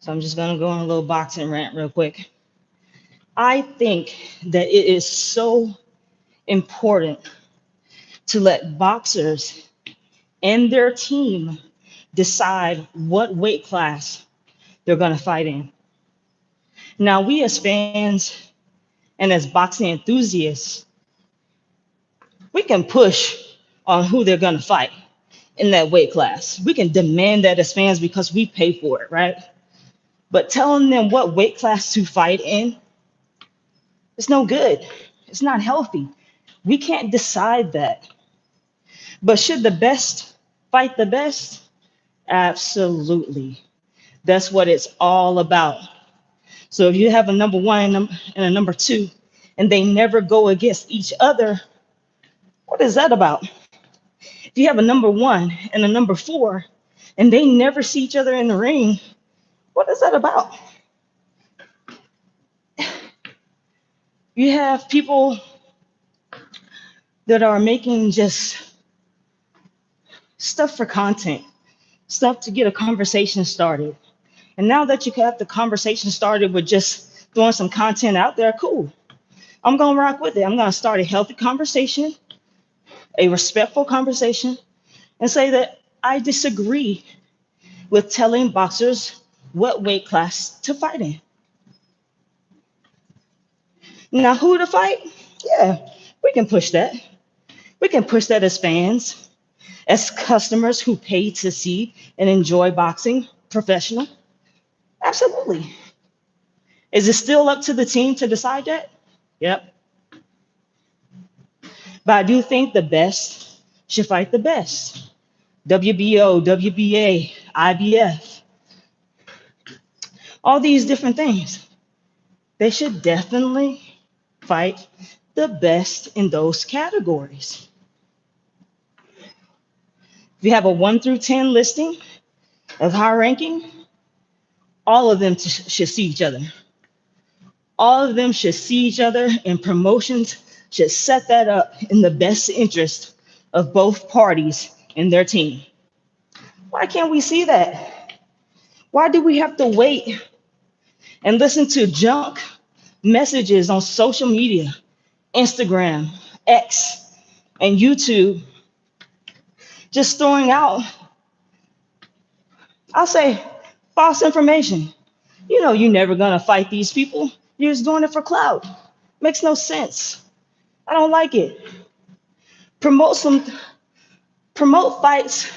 So I'm just gonna go on a little boxing rant real quick. I think that it is so important to let boxers and their team decide what weight class they're gonna fight in. Now, we as fans and as boxing enthusiasts, we can push on who they're gonna fight in that weight class. We can demand that as fans because we pay for it, right? But telling them what weight class to fight in, it's no good. It's not healthy. We can't decide that. But should the best fight the best? Absolutely. That's what it's all about. So if you have a number one and a number two, and they never go against each other, what is that about? If you have a number one and a number four, and they never see each other in the ring, what is that about? You have people that are making just stuff for content, stuff to get a conversation started. And now that you have the conversation started with just throwing some content out there, cool. I'm gonna rock with it. I'm gonna start a healthy conversation, a respectful conversation, and say that I disagree with telling boxers what weight class to fight in. Now, who to fight? Yeah, we can push that. We can push that as fans, as customers who pay to see and enjoy boxing professional. Absolutely. Is it still up to the team to decide that? Yep. But I do think the best should fight the best. WBO, WBA, IBF, all these different things. They should definitely fight the best in those categories. If you have a 1 through 10 listing of high ranking, all of them should see each other. All of them should see each other, and promotions should set that up in the best interest of both parties and their team. Why can't we see that? Why do we have to wait and listen to junk messages on social media, Instagram, X, and YouTube, just throwing out, I'll say, false information? You know you're never gonna fight these people. You're just doing it for clout. Makes no sense. I don't like it. Promote some promote fights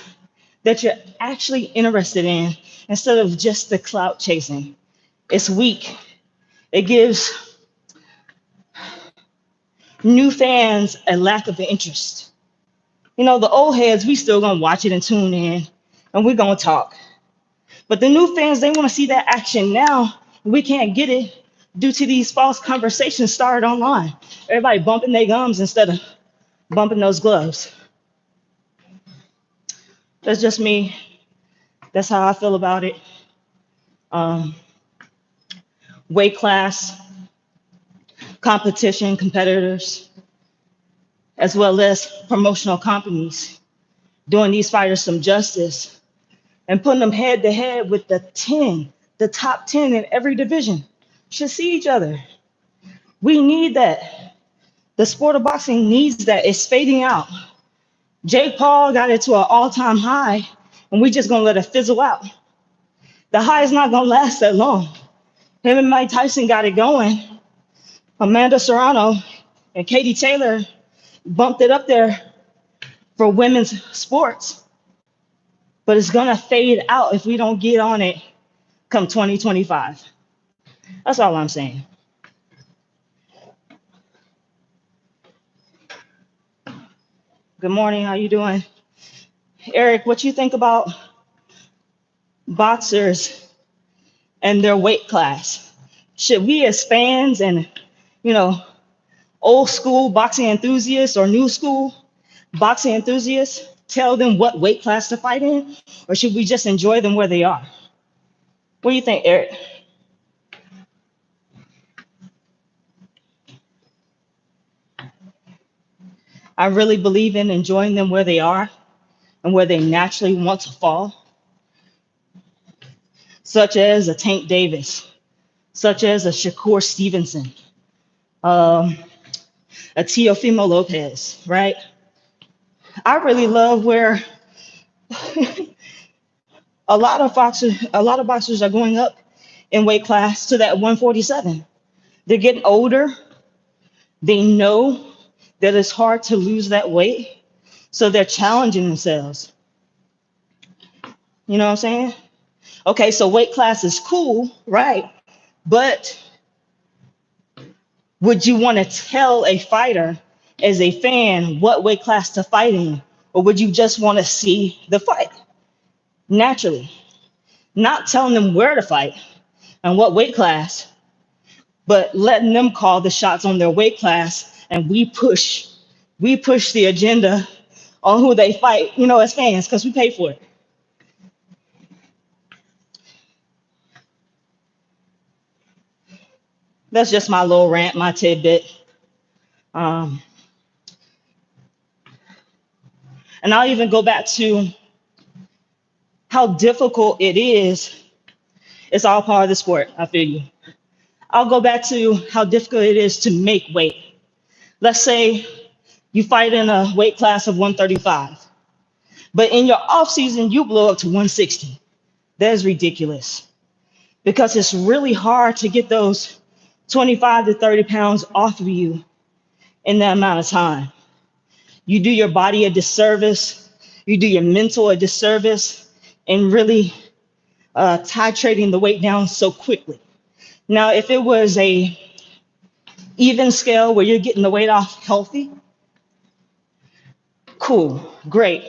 that you're actually interested in instead of just the clout chasing. It's weak. It gives new fans a lack of interest. You know, the old heads, we still gonna watch it and tune in, and we're gonna talk. But the new fans, they want to see that action now. We can't get it due to these false conversations started online. Everybody bumping their gums instead of bumping those gloves. That's just me. That's how I feel about it. Um, Weight class, competition, competitors, as well as promotional companies, doing these fighters some justice and putting them head to head with the top 10 in every division should see each other. We need that. The sport of boxing needs that. It's fading out. Jake Paul got it to an all-time high, and we just gonna let it fizzle out. The high is not gonna last that long. Him and Mike Tyson got it going. Amanda Serrano and Katie Taylor bumped it up there for women's sports, but it's gonna fade out if we don't get on it come 2025. That's all I'm saying. Good morning. How you doing, Eric? What you think about boxers and their weight class? Should we as fans and, you know, old school boxing enthusiasts or new school boxing enthusiasts tell them what weight class to fight in, or should we just enjoy them where they are? What do you think, Eric? I really believe in enjoying them where they are and where they naturally want to fall. such as a Tank Davis, such as a Shakur Stevenson, um, a Teofimo Lopez, right? I really love where a lot of boxers are going up in weight class to that 147. They're getting older. They know that it's hard to lose that weight, so they're challenging themselves. You know what I'm saying? Okay, so weight class is cool, right? But would you want to tell a fighter as a fan what weight class to fight in? Or would you just want to see the fight naturally? Not telling them where to fight and what weight class, but letting them call the shots on their weight class, and we push the agenda on who they fight, as fans, because we pay for it. That's just my little rant, my tidbit. Um, and I'll even go back to how difficult it is. It's all part of the sport. I feel you. I'll go back to how difficult it is to make weight. Let's say you fight in a weight class of 135, but in your off season you blow up to 160. That is ridiculous because it's really hard to get those 25 to 30 pounds off of you in that amount of time. You do your body a disservice, you do your mental a disservice, and really titrating the weight down so quickly. Now, if it was a even scale where you're getting the weight off healthy, cool, great.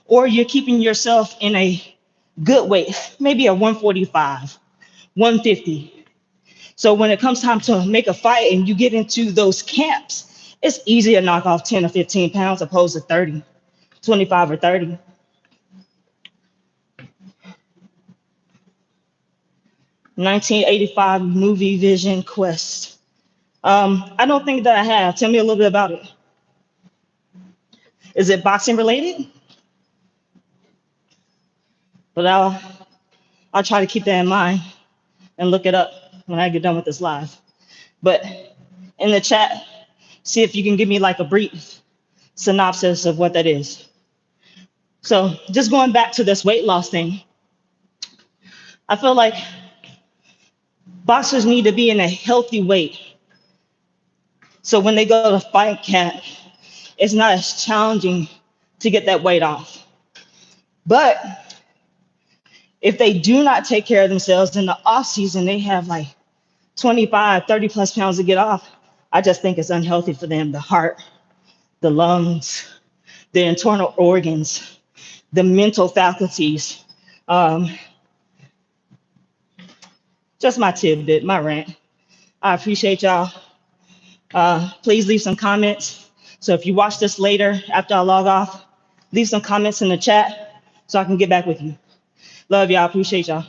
Or you're keeping yourself in a good weight, maybe a 145, 150. So when it comes time to make a fight and you get into those camps, it's easy to knock off 10 or 15 pounds opposed to 30, 25 or 30. 1985 movie Vision Quest. I don't think that I have. Tell me a little bit about it. Is it boxing related? But I'll try to keep that in mind and look it up when I get done with this live. But in the chat, see if you can give me like a brief synopsis of what that is. So just going back to this weight loss thing, I feel like boxers need to be in a healthy weight. So when they go to fight camp, it's not as challenging to get that weight off. But if they do not take care of themselves in the off season, they have like 25, 30 plus pounds to get off. I just think it's unhealthy for them. The heart, the lungs, the internal organs, the mental faculties. Um, just my tidbit, my rant. I appreciate y'all. Please leave some comments. So if you watch this later after I log off, leave some comments in the chat so I can get back with you. Love y'all. Appreciate y'all.